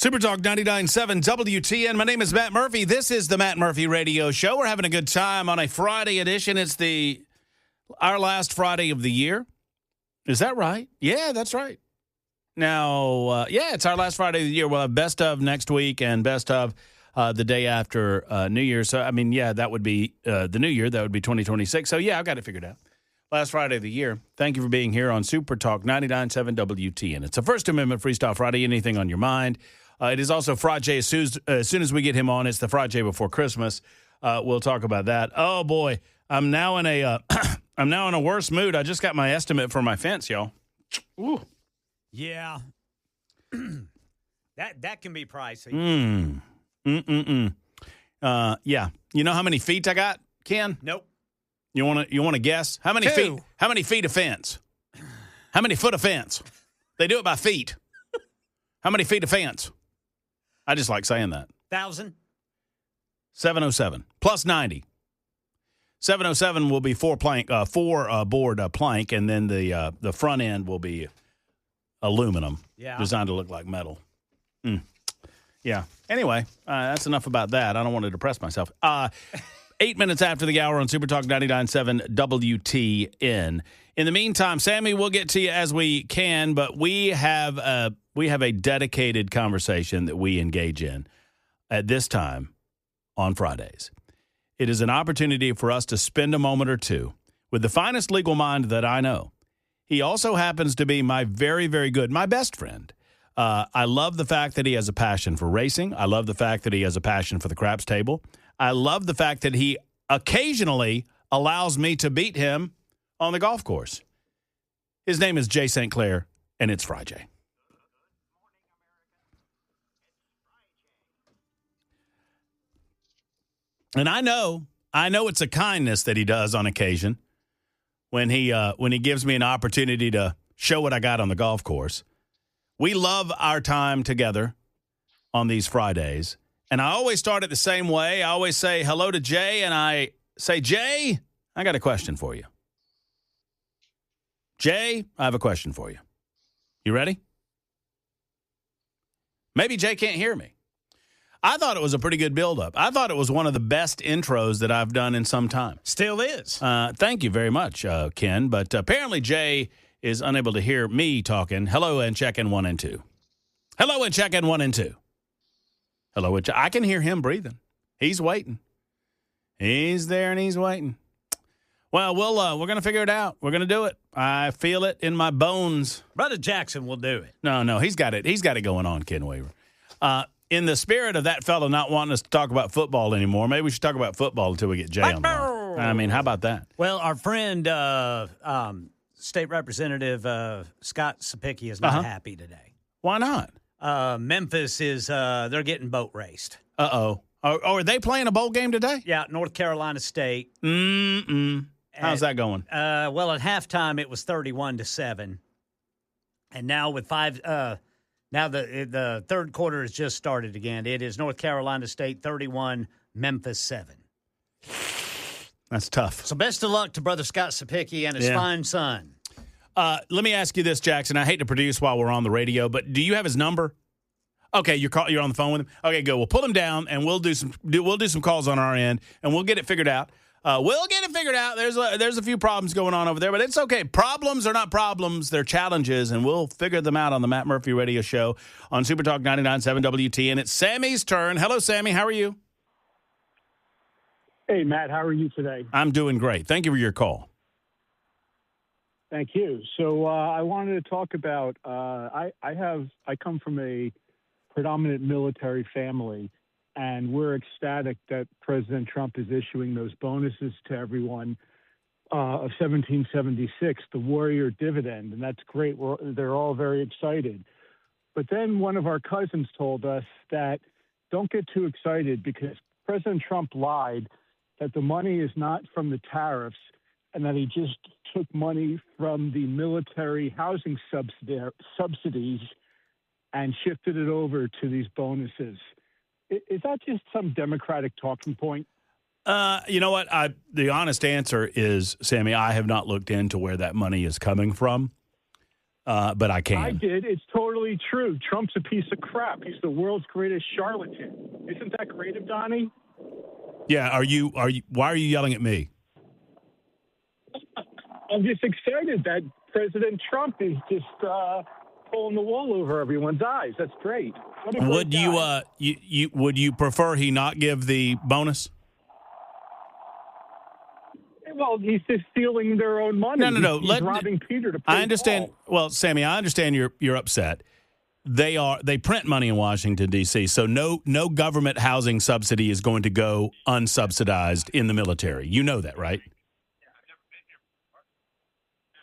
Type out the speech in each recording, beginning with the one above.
Super Talk 99.7 WTN. My name is Matt Murphy. This is the Matt Murphy Radio Show. We're having a good time on a Friday edition. It's our last Friday of the year. Is that right? Yeah, that's right. Now, it's our last Friday of the year. We'll have best of next week and best of the day after New Year. So, that would be the New Year. That would be 2026. So, I've got it figured out. Last Friday of the year. Thank you for being here on Super Talk 99.7 WTN. It's a First Amendment Freestyle Friday. Anything on your mind? It is also Frijay. As soon as we get him on, it's the Frijay before Christmas. We'll talk about that. Oh boy, I'm now in a worse mood. I just got my estimate for my fence, y'all. Ooh. Yeah. that can be pricey. Yeah. You know how many feet I got, Ken? Nope. You want to guess? How many feet? How many feet of fence? How many foot of fence? They do it by feet. How many feet of fence? I just like saying that. 1,000. 707 plus 90. 707 will be four board plank, and then the front end will be aluminum, designed to look like metal. Yeah. Anyway, that's enough about that. I don't want to depress myself. 8 minutes after the hour on Super Talk 99.7 WTN. In the meantime, Sammy, we'll get to you as we can, but we have a dedicated conversation that we engage in at this time on Fridays. It is an opportunity for us to spend a moment or two with the finest legal mind that I know. He also happens to be my very, very good, my best friend. I love the fact that he has a passion for racing. I love the fact that he has a passion for the craps table. I love the fact that he occasionally allows me to beat him on the golf course. His name is Jay St. Clair, and it's Frijay. And I know it's a kindness that he does on occasion when he gives me an opportunity to show what I got on the golf course. We love our time together on these Fridays. And I always start it the same way. I always say hello to Jay, and I say, Jay, I got a question for you. Jay, I have a question for you. You ready? Maybe Jay can't hear me. I thought it was a pretty good build-up. I thought it was one of the best intros that I've done in some time. Still is. Thank you very much, Ken. But apparently Jay is unable to hear me talking. Hello and check-in 1 and 2. Hello and check-in 1 and 2. Hello, I can hear him breathing. He's waiting. He's there and he's waiting. Well, we're going to figure it out. We're going to do it. I feel it in my bones. Brother Jackson will do it. No, he's got it. He's got it going on, Ken Weaver. In the spirit of that fellow not wanting us to talk about football anymore, maybe we should talk about football until we get Jay on the line. I mean, how about that? Well, our friend, State Representative Scott Sapicki is not happy today. Why not? Memphis is they're getting boat raced. Uh-oh. Are they playing a bowl game today? Yeah, North Carolina State. How's that going? Well, at halftime it was 31-7, and now with now the third quarter has just started again. It is North Carolina State 31, Memphis 7. That's tough. So best of luck to Brother Scott Sapicki and his fine son. Let me ask you this, Jackson. I hate to produce while we're on the radio, but do you have his number? Okay, you're on the phone with him. Okay, good. We'll pull him down, and we'll do some calls on our end, and we'll get it figured out. There's a few problems going on over there, but it's okay. Problems are not problems; they're challenges, and we'll figure them out on the Matt Murphy Radio Show on Super Talk 99.7 WTN. It's Sammy's turn. Hello, Sammy. How are you? Hey, Matt. How are you today? I'm doing great. Thank you for your call. Thank you. So I wanted to talk about I come from a predominant military family, and we're ecstatic that President Trump is issuing those bonuses to everyone of 1776, the warrior dividend, and that's great. They're all very excited. But then one of our cousins told us that don't get too excited because President Trump lied that the money is not from the tariffs and that he just took money from the military housing subsidies and shifted it over to these bonuses. Is that just some Democratic talking point? You know what? The honest answer is, Sammy, I have not looked into where that money is coming from. but I can. I did. It's totally true. Trump's a piece of crap. He's the world's greatest charlatan. Isn't that great of Donnie? Yeah. Are you? Why are you yelling at me? I'm just excited that President Trump is just pulling the wool over everyone's eyes. That's great. What a great Would you? guy. Would you prefer he not give the bonus? Well, he's just stealing their own money. No. He's robbing Peter to pay I understand. Paul. Well, Sammy, I understand you're upset. They print money in Washington, D.C., so no government housing subsidy is going to go unsubsidized in the military. You know that, right?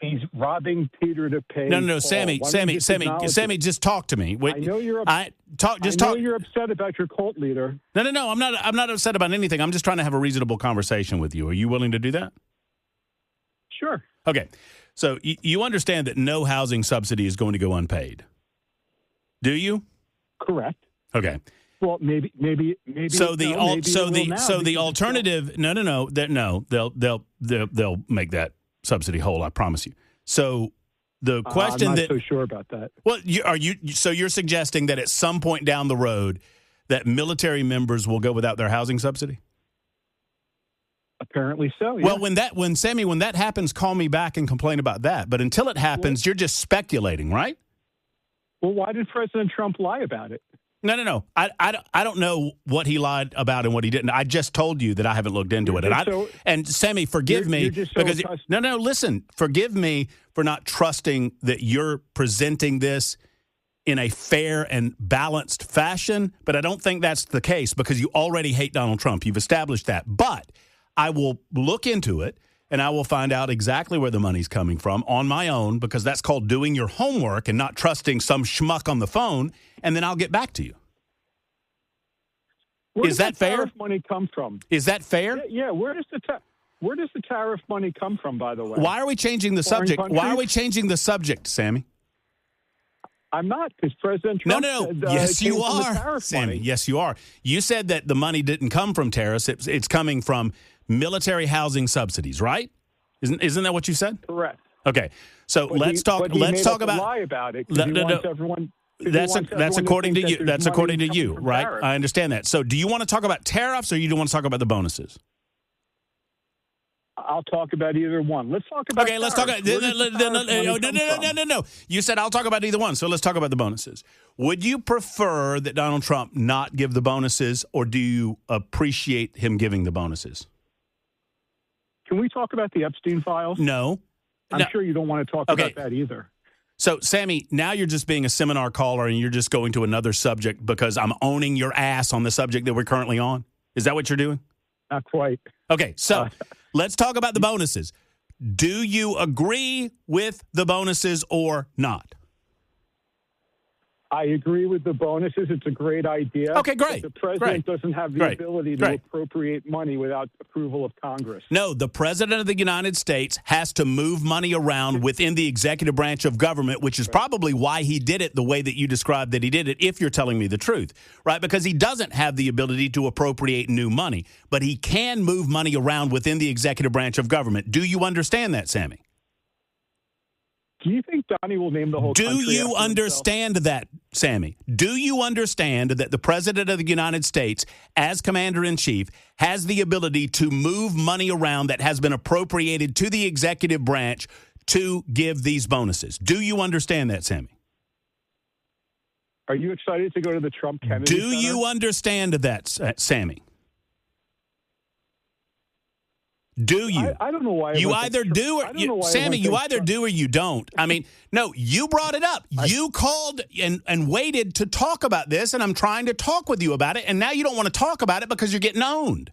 He's robbing Peter to pay. No, Paul. Sammy, just talk to me. I know you're. I know you're upset about your cult leader. No. I'm not upset about anything. I'm just trying to have a reasonable conversation with you. Are you willing to do that? Sure. Okay. So you understand that no housing subsidy is going to go unpaid. Do you? Correct. Okay. Well, maybe. So the alternative. No. They'll make that subsidy whole. I promise you. So the question I'm not so sure about that. Well, So you're suggesting that at some point down the road, that military members will go without their housing subsidy? Apparently so. Yeah. Well, when that happens, call me back and complain about that. But until it happens, you're just speculating, right? Well, why did President Trump lie about it? No. I don't know what he lied about and what he didn't. I just told you that I haven't looked into it. And Sammy, forgive me because listen, forgive me for not trusting that you're presenting this in a fair and balanced fashion. But I don't think that's the case because you already hate Donald Trump. You've established that. But I will look into it. And I will find out exactly where the money's coming from on my own because that's called doing your homework and not trusting some schmuck on the phone, and then I'll get back to you. Is that fair? Where does the tariff money come from? Is that fair? Yeah. Where does the tariff money come from, by the way? Why are we changing the subject? Countries? Why are we changing the subject, Sammy? I'm not, because President Trump said, yes, you are, Sammy. Money. Yes, you are. You said that the money didn't come from tariffs. It's coming from military housing subsidies, right? Isn't that what you said? Correct. Okay, so let's talk about. Lie about it. Everyone. That's according to you. That's according to you, right? Tariffs. I understand that. So, do you want to talk about tariffs, or you do want to talk about the bonuses? I'll talk about either one. Let's talk about. Okay, let's talk about. No. You said I'll talk about either one. So let's talk about the bonuses. Would you prefer that Donald Trump not give the bonuses, or do you appreciate him giving the bonuses? Can we talk about the Epstein files? No. I'm sure you don't want to talk about that either. So, Sammy, now you're just being a seminar caller and you're just going to another subject because I'm owning your ass on the subject that we're currently on. Is that what you're doing? Not quite. Okay, so let's talk about the bonuses. Do you agree with the bonuses or not? I agree with the bonuses. It's a great idea. Okay, great. But the president doesn't have the ability to appropriate money without approval of Congress. No, the president of the United States has to move money around within the executive branch of government, which is probably why he did it the way that you described that he did it, if you're telling me the truth, right? Because he doesn't have the ability to appropriate new money, but he can move money around within the executive branch of government. Do you understand that, Sammy? Do you think Donnie will name the whole country? Do you understand that, Sammy? Do you understand that the President of the United States, as Commander-in-Chief, has the ability to move money around that has been appropriated to the executive branch to give these bonuses? Do you understand that, Sammy? Are you excited to go to the Trump Kennedy Do Center? you understand that, Sammy? Do you? I don't know why. You either do or Sammy. You either do or you don't. I mean, no. You brought it up. You called and waited to talk about this, and I'm trying to talk with you about it, and now you don't want to talk about it because you're getting owned.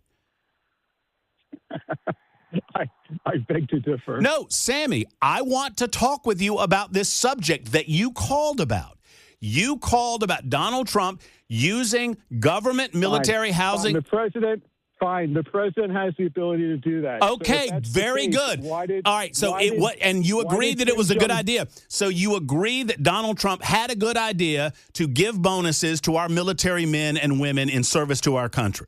I beg to differ. No, Sammy. I want to talk with you about this subject that you called about. You called about Donald Trump using government military housing. The president. Fine. The president has the ability to do that. Okay, so very good. All right, so and you agreed that it was a good idea. So you agree that Donald Trump had a good idea to give bonuses to our military men and women in service to our country.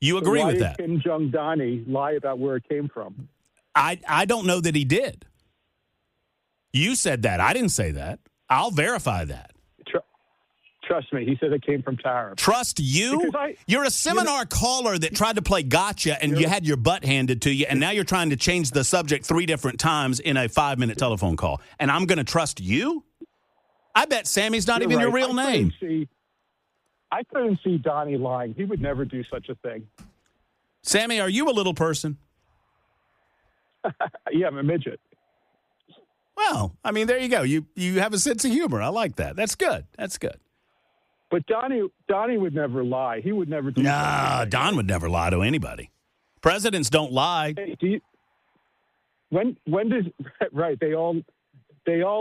You agree with that? Why did Kim Jong-Donnie lie about where it came from? I don't know that he did. You said that. I didn't say that. I'll verify that. Trust me, he said it came from tariffs. Trust you? You're a seminar caller that tried to play gotcha, and you had your butt handed to you, and now you're trying to change the subject 3 different times in a 5-minute telephone call. And I'm going to trust you? I bet Sammy's not even your real name. I couldn't see Donnie lying. He would never do such a thing. Sammy, are you a little person? Yeah, I'm a midget. Well, I mean, there you go. You have a sense of humor. I like that. That's good. That's good. But Donnie would never lie. He would never do Nah, Don would never lie to anybody. Presidents don't lie. Hey, when does right? They all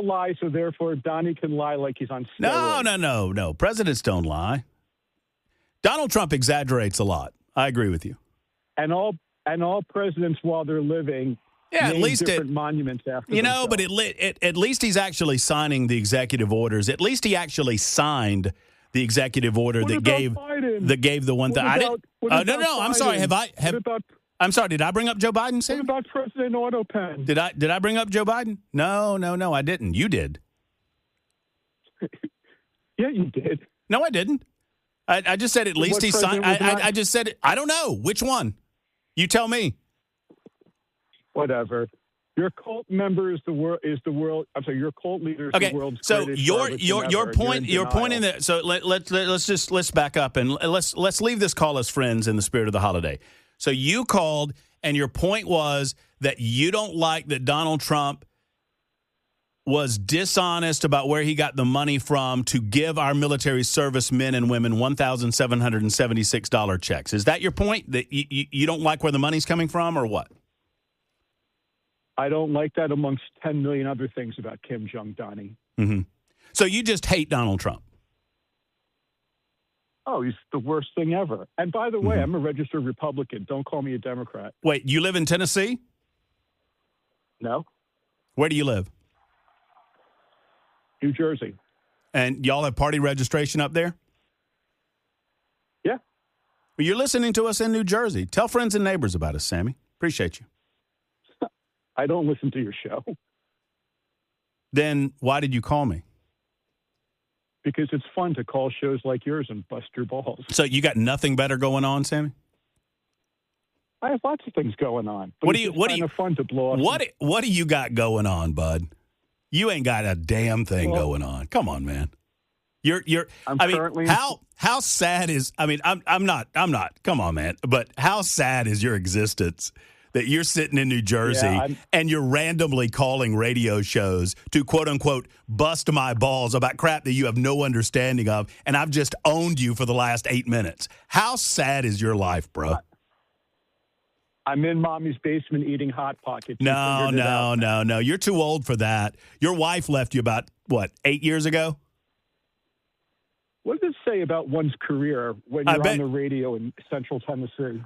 lie, so therefore Donnie can lie like he's on steroids. No. Presidents don't lie. Donald Trump exaggerates a lot. I agree with you. And all presidents, while they're living, at least different monuments after themselves. But at least he's actually signing the executive orders. At least he actually signed the executive order that gave the one thing. No. I'm sorry. I'm sorry. Did I bring up Joe Biden, Sam? What about President Autopen? Did I bring up Joe Biden? No, I didn't. You did. Yeah, you did. No, I didn't. I just said at least he signed. I just said it. I don't know which one. You tell me. Whatever. Your cult member is the world. I'm sorry. Your cult leader is the world's greatest. So your point in that. So let's back up and let's leave this call as friends in the spirit of the holiday. So you called and your point was that you don't like that Donald Trump was dishonest about where he got the money from to give our military service men and women $1,776 checks. Is that your point? That you don't like where the money's coming from, or what? I don't like that amongst 10 million other things about Kim Jong Donnie. Mm-hmm. So you just hate Donald Trump? Oh, he's the worst thing ever. And by the way, I'm a registered Republican. Don't call me a Democrat. Wait, you live in Tennessee? No. Where do you live? New Jersey. And y'all have party registration up there? Yeah. Well, you're listening to us in New Jersey. Tell friends and neighbors about us, Sammy. Appreciate you. I don't listen to your show. Then why did you call me? Because it's fun to call shows like yours and bust your balls. So you got nothing better going on, Sammy? I have lots of things going on. What do you fun to blow off? What do you got going on, bud? You ain't got a damn thing going on. Come on, man. How sad is? I mean, I'm not. Come on, man. But how sad is your existence that you're sitting in New Jersey and you're randomly calling radio shows to quote unquote bust my balls about crap that you have no understanding of, and I've just owned you for the last 8 minutes. How sad is your life, bro? I'm in mommy's basement eating Hot Pockets. No. You're too old for that. Your wife left you about, 8 years ago? What does it say about one's career when you're on the radio in Central Tennessee?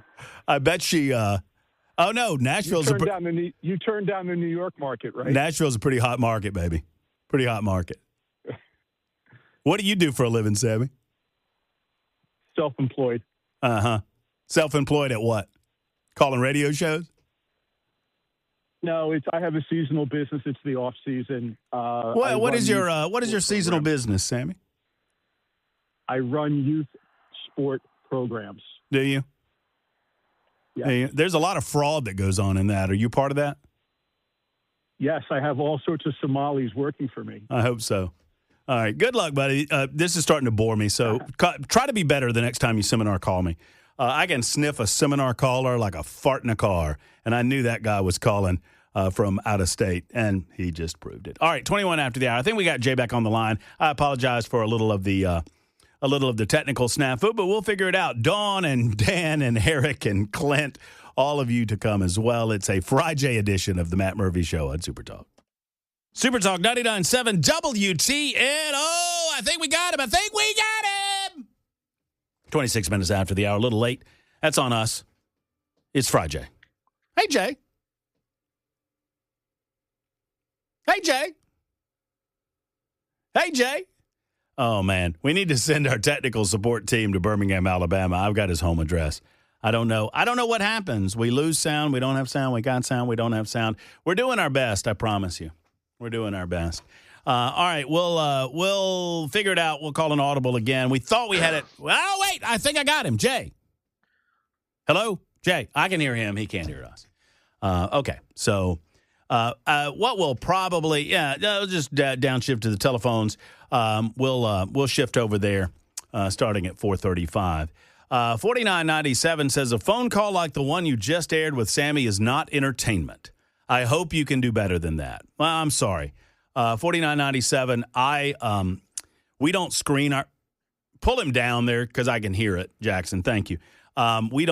I bet she, oh, no, Nashville's you turned down the New York market, right? Nashville's a pretty hot market, baby. Pretty hot market. What do you do for a living, Sammy? Self-employed. Uh-huh. Self-employed at what? Calling radio shows? No, I have a seasonal business. It's the off season. What is your seasonal business, Sammy? I run youth sport programs. Do you? Yeah. There's a lot of fraud that goes on in that. Are you part of that? Yes, I have all sorts of Somalis working for me. I hope so. All right. Good luck, buddy. This is starting to bore me, so try to be better the next time you seminar call me. I can sniff a seminar caller like a fart in a car, and I knew that guy was calling from out of state, and he just proved it. All right, 21 after the hour. I think we got Jay back on the line. I apologize for a little of the technical snafu, but we'll figure it out. Dawn and Dan and Eric and Clint, all of you to come as well. It's a Frijay edition of the Matt Murphy Show on Super Talk. Super Talk 99.7 WTNO. I think we got him. 26 minutes after the hour, a little late. That's on us. It's Frijay. Hey, Jay. Hey, Jay. Hey, Jay. Oh, man. We need to send our technical support team to Birmingham, Alabama. I've got his home address. I don't know what happens. We lose sound. We don't have sound. We got sound. We don't have sound. We're doing our best, I promise you. We're doing our best. All right, we'll figure it out. We'll call an audible again. We thought we had it. Oh, wait, I think I got him. Jay. Hello? Jay, I can hear him. He can't hear us. Okay, so what we'll probably, just downshift to the telephones. We'll shift over there starting at 4:35. 4997 says, a phone call like the one you just aired with Sammy is not entertainment. I hope you can do better than that. Well, I'm sorry. 4997, we don't screen our – pull him down there because I can hear it, Jackson. Thank you. We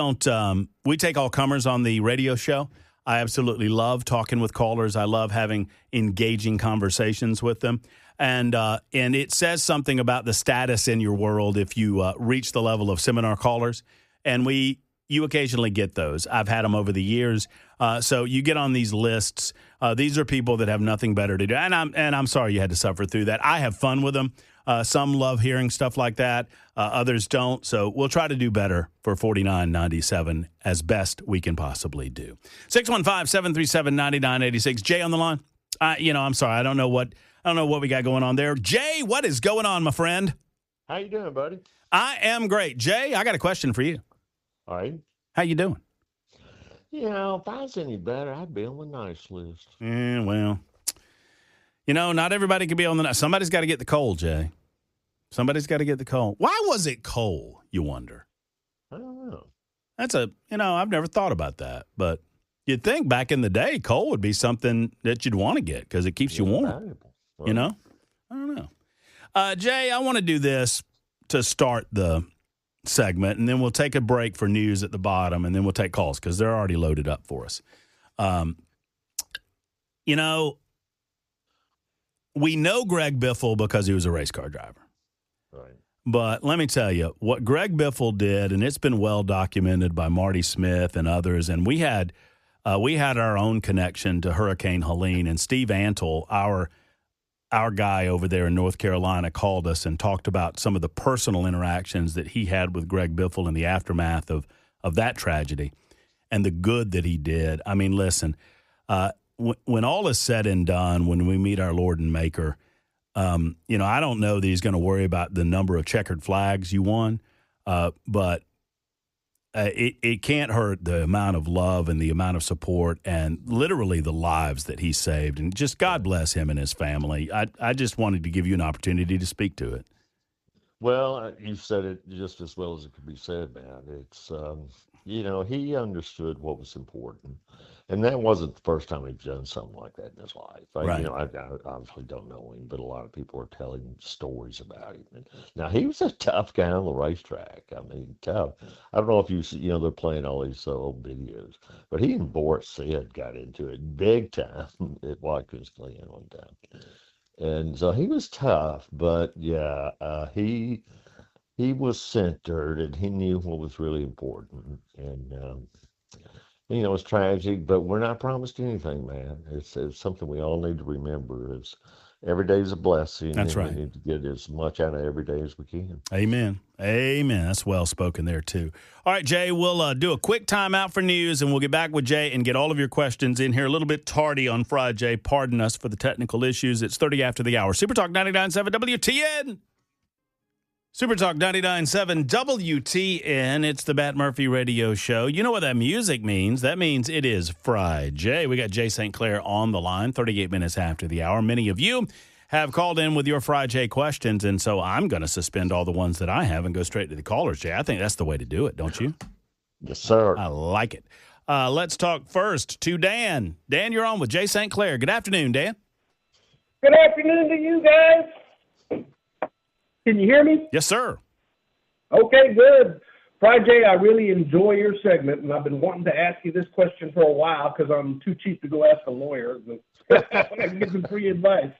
take all comers on the radio show. I absolutely love talking with callers. I love having engaging conversations with them. And it says something about the status in your world if you reach the level of seminar callers. And you occasionally get those. I've had them over the years. So you get on these lists. These are people that have nothing better to do. And I'm sorry you had to suffer through that. I have fun with them. Some love hearing stuff like that. Others don't. So we'll try to do better for 4997 as best we can possibly do. 615-737-9986. Jay on the line. I'm sorry. I don't know what we got going on there. Jay, what is going on, my friend? How you doing, buddy? I am great. Jay, I got a question for you. All right. How you doing? If I was any better, I'd be on the nice list. Yeah, well, not everybody can be on the nice. Somebody's got to get the coal, Jay. Somebody's got to get the coal. Why was it coal, you wonder? I don't know. That's I've never thought about that. But you'd think back in the day, coal would be something that you'd want to get because it keeps you warm. Valuable. I don't know. Jay, I want to do this to start the segment, and then we'll take a break for news at the bottom, and then we'll take calls because they're already loaded up for us. We know Greg Biffle because he was a race car driver. Right. But let me tell you, what Greg Biffle did, and it's been well documented by Marty Smith and others, and we had our own connection to Hurricane Helene, and Steve Antle, our guy over there in North Carolina, called us and talked about some of the personal interactions that he had with Greg Biffle in the aftermath of that tragedy and the good that he did. I mean, listen, when all is said and done, when we meet our Lord and Maker, I don't know that he's going to worry about the number of checkered flags you won, but it can't hurt the amount of love and the amount of support and literally the lives that he saved. And just God bless him and his family. I just wanted to give you an opportunity to speak to it. Well, you said it just as well as it could be said, man. It's, he understood what was important. And that wasn't the first time he'd done something like that in his life. Right. I obviously don't know him, but a lot of people are telling stories about him. And now, he was a tough guy on the racetrack. I mean, tough. I don't know if they're playing all these old videos, but he and Boris Sid got into it big time at Watkins Glen one time. And so he was tough, but he was centered and he knew what was really important. And, it's tragic, but we're not promised anything, man. It's something we all need to remember is every day is a blessing. That's right. We need to get as much out of every day as we can. Amen. That's well spoken there, too. All right, Jay, we'll do a quick timeout for news, and we'll get back with Jay and get all of your questions in here a little bit tardy on Friday. Pardon us for the technical issues. It's 30 after the hour. Super Talk 99.7 WTN. Super Talk 99.7 WTN. It's the Bat Murphy Radio Show. You know what that music means. That means it is Frijay. We got Jay St. Clair on the line, 38 minutes after the hour. Many of you have called in with your Frijay questions, and so I'm going to suspend all the ones that I have and go straight to the callers, Jay. I think that's the way to do it, don't you? Yes, sir. I like it. Let's talk first to Dan. Dan, you're on with Jay St. Clair. Good afternoon, Dan. Good afternoon to you guys. Can you hear me? Yes, sir. Okay, good. Frijay, I really enjoy your segment, and I've been wanting to ask you this question for a while because I'm too cheap to go ask a lawyer. I can get some free advice.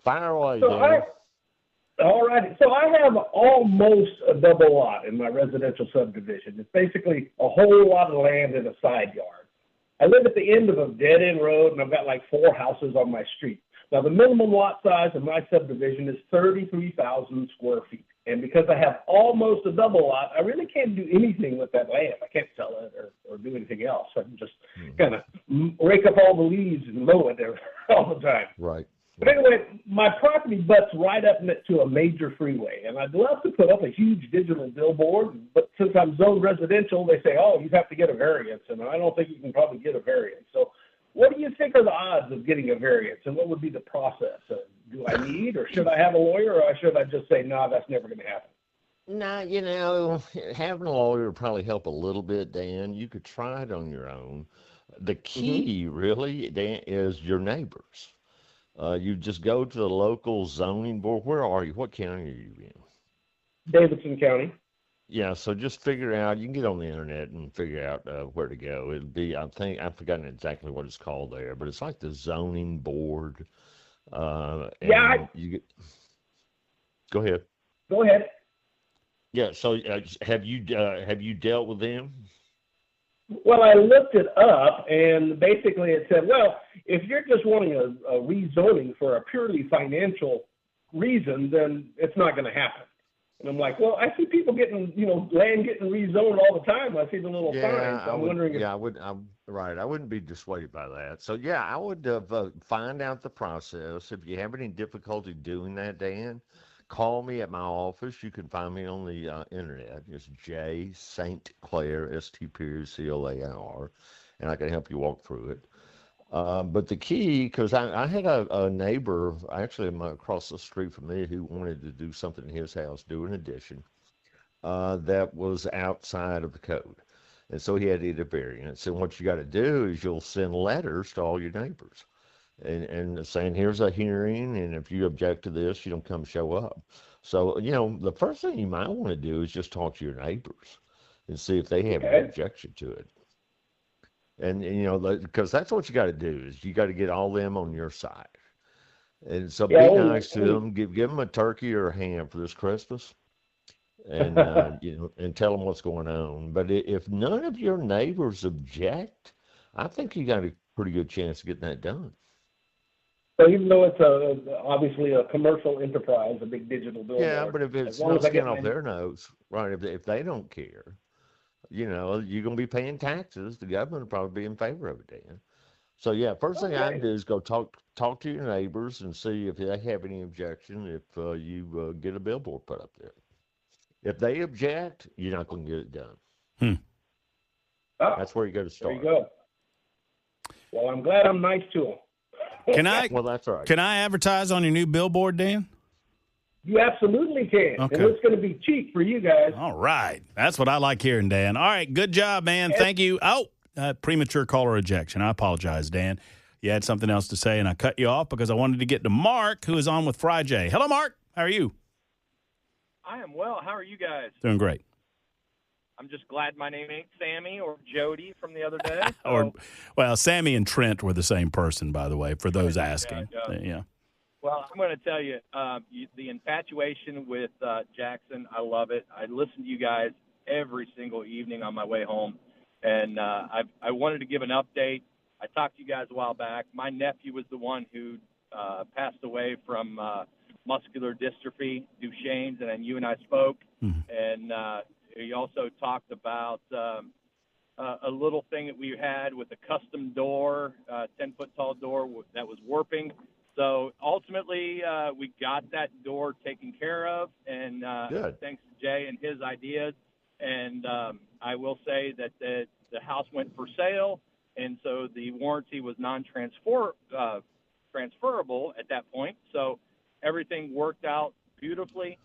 Fire away, all right. So I have almost a double lot in my residential subdivision. It's basically a whole lot of land in a side yard. I live at the end of a dead-end road, and I've got like 4 houses on my street. Now, the minimum lot size of my subdivision is 33,000 square feet. And because I have almost a double lot, I really can't do anything with that land. I can't sell it or do anything else. I can just kind of rake up all the leaves and mow it all the time. Right. But anyway, my property butts right up to a major freeway, and I'd love to put up a huge digital billboard, but since I'm zoned residential, they say, oh, you have to get a variance, and I don't think you can probably get a variance. So what do you think are the odds of getting a variance, and what would be the process? Do I need, or should I have a lawyer, or should I just say, no, that's never going to happen? No, having a lawyer would probably help a little bit, Dan. You could try it on your own. The key, really, Dan, is your neighbors. You just go to the local zoning board. Where are you? What county are you in? Davidson County. Yeah, so just figure out. You can get on the internet and figure out where to go. It'll be, I think, I've forgotten exactly what it's called there, but it's like the zoning board. Go ahead. Go ahead. Yeah. So have you dealt with them? Well, I looked it up, and basically it said, well, if you're just wanting a rezoning for a purely financial reason, then it's not going to happen. And I'm like, well, I see people getting, land getting rezoned all the time. I see the little signs. So I'm wondering if... I wouldn't be dissuaded by that. So, I would find out the process. If you have any difficulty doing that, Dan, call me at my office. You can find me on the internet. It's J. St. Clair, STClair, and I can help you walk through it. But the key, because I had a neighbor, actually across the street from me, who wanted to do something in his house, do an addition, that was outside of the code. And so he had to get a variance. And what you got to do is you'll send letters to all your neighbors and saying, here's a hearing, and if you object to this, you don't come show up. So, the first thing you might want to do is just talk to your neighbors and see if they have an objection to it. And because that's what you got to do is you got to get all them on your side. And so be nice to them, give them a turkey or a ham for this Christmas, and and tell them what's going on. But if none of your neighbors object, I think you got a pretty good chance of getting that done. So even though it's obviously a commercial enterprise, a big digital billboard. Yeah, but if it's not skin off their nose, right? If they don't care, you're going to be paying taxes. The government will probably be in favor of it, Dan. So, first thing I do is go talk to your neighbors and see if they have any objection if you get a billboard put up there. If they object, you're not going to get it done. That's where you got to start. There you go. Well, I'm glad I'm nice to them. Well, that's all right. Can I advertise on your new billboard, Dan? You absolutely can. Okay. And it's going to be cheap for you guys. All right. That's what I like hearing, Dan. All right. Good job, man. Thank you. Premature caller ejection. I apologize, Dan. You had something else to say, and I cut you off because I wanted to get to Mark, who is on with Frijay. Hello, Mark. How are you? I am well. How are you guys? Doing great. I'm just glad my name ain't Sammy or Jody from the other day. Sammy and Trent were the same person, by the way, for those asking. Yeah. Well, I'm going to tell you, the infatuation with Jackson, I love it. I listen to you guys every single evening on my way home, and I wanted to give an update. I talked to you guys a while back. My nephew was the one who passed away from muscular dystrophy, Duchenne's, and then you and I spoke, and he also talked about a little thing that we had with a custom door, 10-foot tall door that was warping. So ultimately, we got that door taken care of, and thanks to Jay and his ideas. And I will say that the house went for sale, and so the warranty was transferable at that point. So everything worked out beautifully,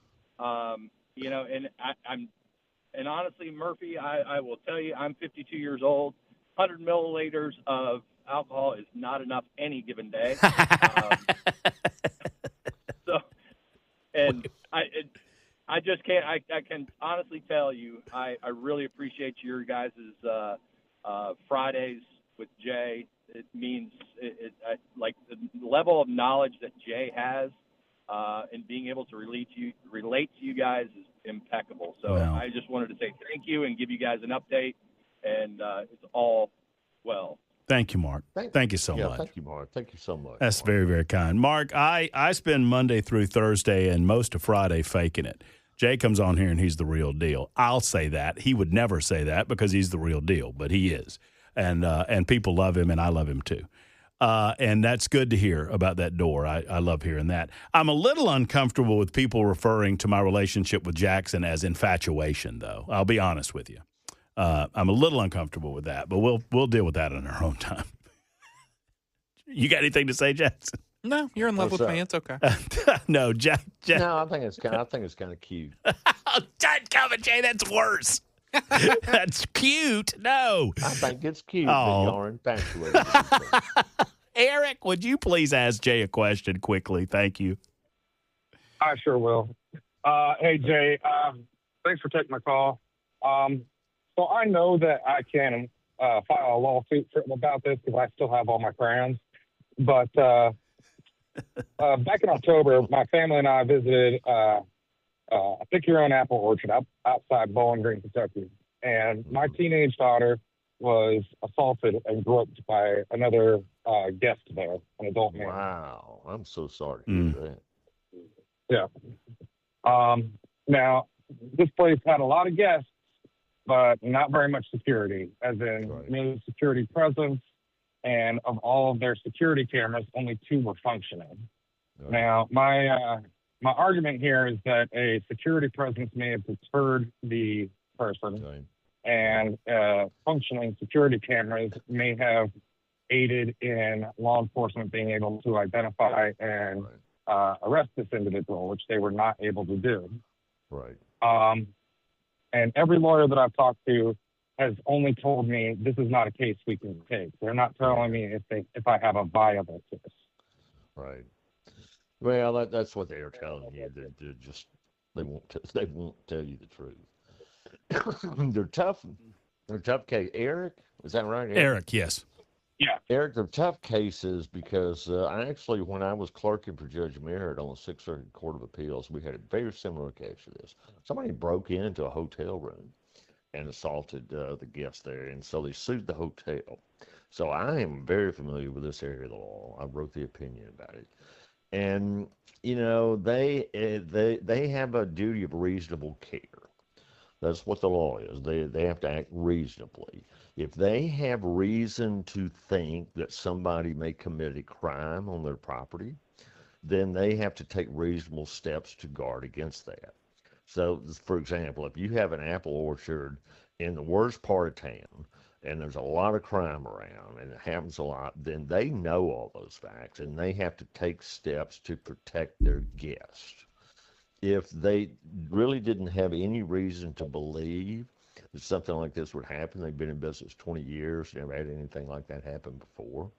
And honestly, Murphy, I will tell you, I'm 52 years old. 100 milliliters of alcohol is not enough any given day. I just can't. I can honestly tell you, I really appreciate your guys' Fridays with Jay. It means like the level of knowledge that Jay has and being able to relate to you guys is impeccable. So I just wanted to say thank you and give you guys an update, and it's all well. Thank you, Mark. Thank you so much. Thank you, Mark. Thank you so much. That's Mark. very, very kind. Mark, I spend Monday through Thursday and most of Friday faking it. Jay comes on here and he's the real deal. I'll say that. He would never say that because he's the real deal, but he is. And people love him, and I love him too. And that's good to hear about that door. I love hearing that. I'm a little uncomfortable with people referring to my relationship with Jackson as infatuation, though. I'll be honest with you. I'm a little uncomfortable with that, but we'll deal with that in our own time. You got anything to say, Jackson? No, you're in love with me. It's okay. No, Jack. No, I think it's kind of cute. Don't come, Jay. That's worse. That's cute. No, I think it's cute that you're infatuated. Eric, would you please ask Jay a question quickly? Thank you. I sure will. Hey, Jay, thanks for taking my call. So I know that I can file a lawsuit about this because I still have all my crayons. But back in October, my family and I visited a pick-your-own apple orchard outside Bowling Green, Kentucky. And my teenage daughter was assaulted and groped by another guest there, an adult man. Wow. I'm so sorry to hear Yeah. that. Now, this place had a lot of guests, but not very much security, as in no security presence. And of all of their security cameras, only 2 were functioning. Right. Now, my argument here is that a security presence may have deterred the person, and functioning security cameras may have aided in law enforcement being able to identify and arrest this individual, which they were not able to do. Right. And every lawyer that I've talked to has only told me this is not a case we can take. They're not telling me if I have a viable case. Right. Well, that's what they're telling you. They won't tell you the truth. They're tough. They're tough case. Eric, is that right? Eric, yes. Yeah. Eric, they're tough cases because when I was clerking for Judge Merritt on the Sixth Circuit Court of Appeals, we had a very similar case to this. Somebody broke into a hotel room and assaulted the guests there, and so they sued the hotel. So I am very familiar with this area of the law. I wrote the opinion about it, and they have a duty of reasonable care. That's what the law is. They have to act reasonably. If they have reason to think that somebody may commit a crime on their property, then they have to take reasonable steps to guard against that. So, for example, if you have an apple orchard in the worst part of town and there's a lot of crime around and it happens a lot, then they know all those facts and they have to take steps to protect their guests. If they really didn't have any reason to believe that something like this would happen, they've been in business 20 years, never had anything like that happen before,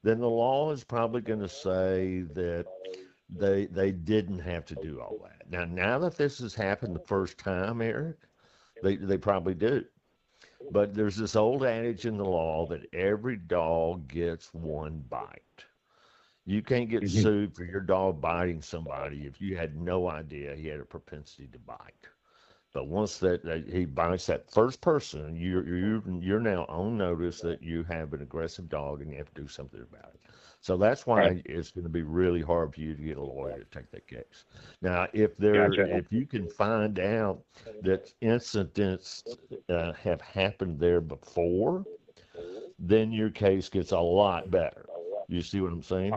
then the law is probably going to say that they didn't have to do all that. Now that this has happened the first time, Eric, they probably do. But there's this old adage in the law that every dog gets one bite. You can't get sued for your dog biting somebody if you had no idea he had a propensity to bite. But once that he bites that first person, you're now on notice that you have an aggressive dog and you have to do something about it. So that's why it's going to be really hard for you to get a lawyer to take that case. Now, if you can find out that incidents have happened there before, then your case gets a lot better. You see what I'm saying?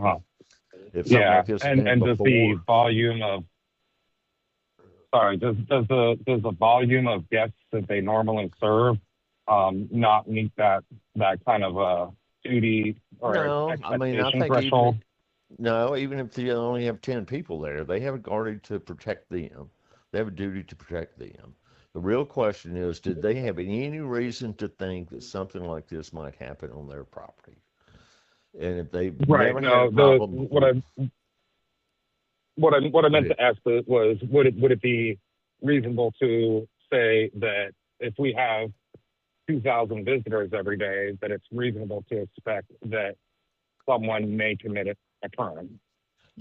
If like this and does the volume of does the volume of guests that they normally serve not meet that kind of duty or expectation threshold? Even if they only have 10 people there, they have a guardian to protect them. They have a duty to protect them. The real question is, did they have any reason to think that something like this might happen on their property? And if they never had a problem, what I meant to ask was, would it be reasonable to say that if we have 2,000 visitors every day, that it's reasonable to expect that someone may commit a crime?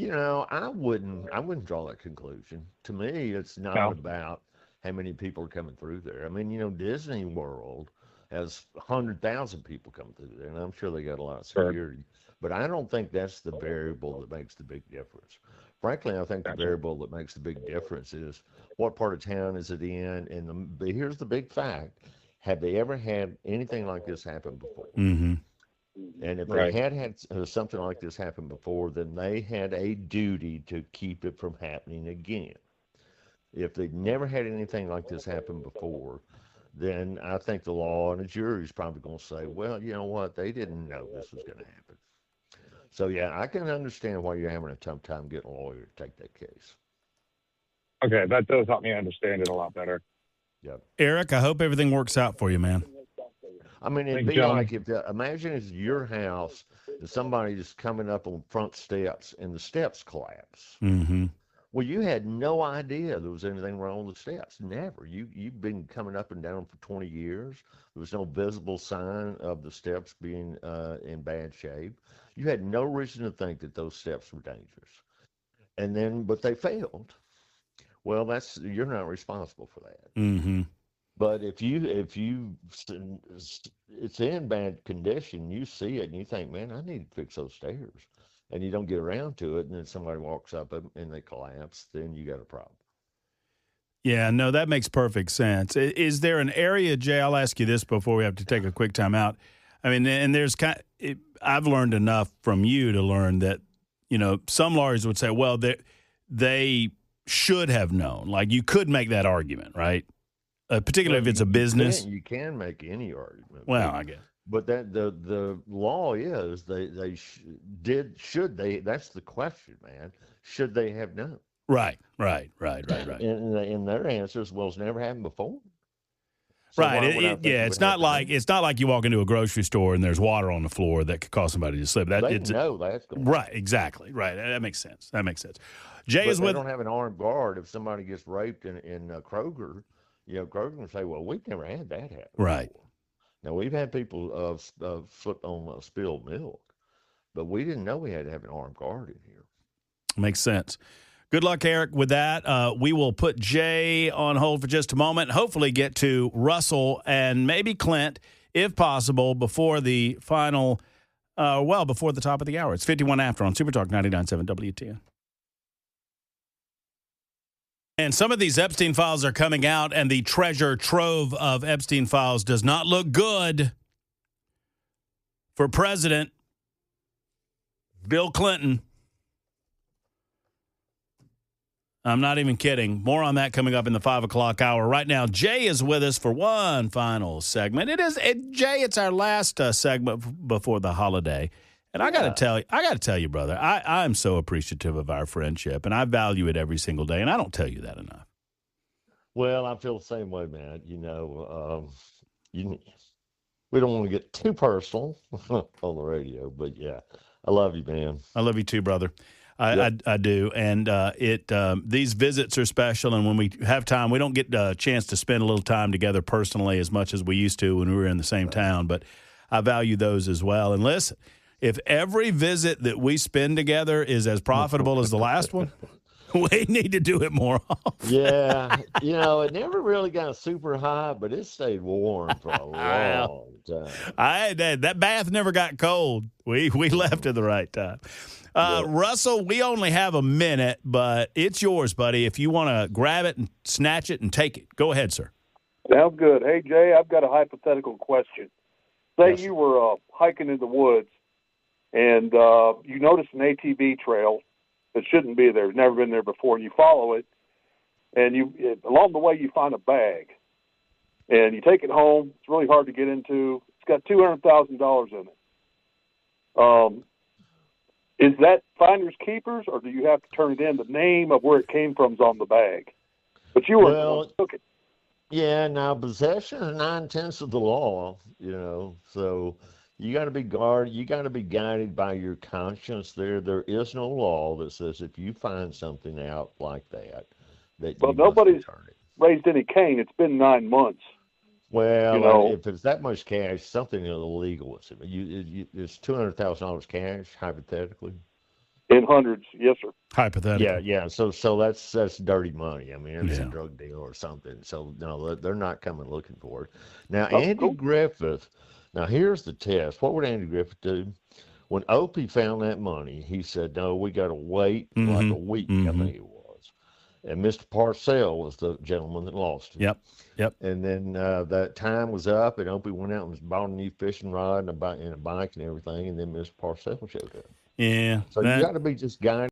I wouldn't draw that conclusion. To me, it's not about how many people are coming through there. I mean, Disney World has 100,000 people come through there, and I'm sure they got a lot of security. But I don't think that's the variable that makes the big difference. Frankly, I think the variable that makes the big difference is what part of town is it in, and here's the big fact: have they ever had anything like this happen before? Mm-hmm. And if they had something like this happen before, then they had a duty to keep it from happening again. If they'd never had anything like this happen before, then I think the law and the jury is probably going to say, well, you know what, they didn't know this was going to happen. So, yeah, I can understand why you're having a tough time getting a lawyer to take that case. Okay, that does help me understand it a lot better. Yep. Eric, I hope everything works out for you, man. I mean, it'd be like imagine it's your house and somebody just coming up on front steps and the steps collapse. Mm-hmm. Well, you had no idea there was anything wrong with the steps. Never. You've been coming up and down for 20 years. There was no visible sign of the steps being in bad shape. You had no reason to think that those steps were dangerous. And then, but they failed. Well, you're not responsible for that. Mm-hmm. But if it's in bad condition, you see it and you think, man, I need to fix those stairs, and you don't get around to it, and then somebody walks up and they collapse, then you got a problem. Yeah, no, that makes perfect sense. Is there an area, Jay? I'll ask you this before we have to take a quick time out. I mean, and there's I've learned enough from you to learn that, some lawyers would say, well, they should have known. Like, you could make that argument, right? Particularly if it's a business. You can make any argument. Well, I guess. But that the law is should they? That's the question, man. Should they have known? Right. And their answer is, well, it's never happened before. So right. It's not like you walk into a grocery store and there's water on the floor that could cause somebody to slip. They know that's going to right. Exactly. Right. That makes sense. Jay is with. They don't have an armed guard if somebody gets raped in Kroger. Kroger can say, well, we've never had that happen. Right. Before. Now, we've had people slip on spilled milk, but we didn't know we had to have an armed guard in here. Makes sense. Good luck, Eric, with that. We will put Jay on hold for just a moment, hopefully get to Russell and maybe Clint, if possible, before the final, before the top of the hour. It's 51 after on Super Talk 99.7 WTN. And some of these Epstein files are coming out, and the treasure trove of Epstein files does not look good for President Bill Clinton. I'm not even kidding. More on that coming up in the 5 o'clock hour. Right now, Jay is with us for one final segment. Jay, it's our last segment before the holiday. And I got to tell you, brother, I'm so appreciative of our friendship, and I value it every single day, and I don't tell you that enough. Well, I feel the same way, man. We don't want to get too personal on the radio, but yeah, I love you, man. I love you too, brother. I do, and these visits are special, and when we have time, we don't get a chance to spend a little time together personally as much as we used to when we were in the same town, but I value those as well. And listen, if every visit that we spend together is as profitable as the last one, we need to do it more often. Yeah. It never really got super high, but it stayed warm for a long time. That bath never got cold. We left at the right time. Russell, we only have a minute, but it's yours, buddy. If you want to grab it and snatch it and take it. Go ahead, sir. Sounds good. Hey, Jay, I've got a hypothetical question. Say you were hiking in the woods, and you notice an ATV trail that shouldn't be there. It's never been there before. And you follow it, and along the way you find a bag, and you take it home. It's really hard to get into. It's got $200,000 in it. Is that finders keepers, or do you have to turn it in? The name of where it came from is on the bag, but you were the one who took it. Yeah, now possession is 9/10 of the law. So. You got to be guarded. You got to be guided by your conscience. There is no law that says if you find something out like that well, nobody's raised any cane. It's been 9 months. Well, if it's that much cash, something illegal is it. It's $200,000 cash, hypothetically. In hundreds, yes, sir. Hypothetical. Yeah. So that's dirty money. I mean, it's a Yeah. drug deal or something. So no, they're not coming looking for it. Now, Oh, Andy cool. Griffith. Now, here's the test. What would Andy Griffith do? When Opie found that money, he said, "No, we got to wait like a week." I think it was. And Mr. Parcell was the gentleman that lost it. Yep. And then that time was up, and Opie went out and bought a new fishing rod and a bike and everything. And then Mr. Parcell showed up. Yeah. So you got to be just guiding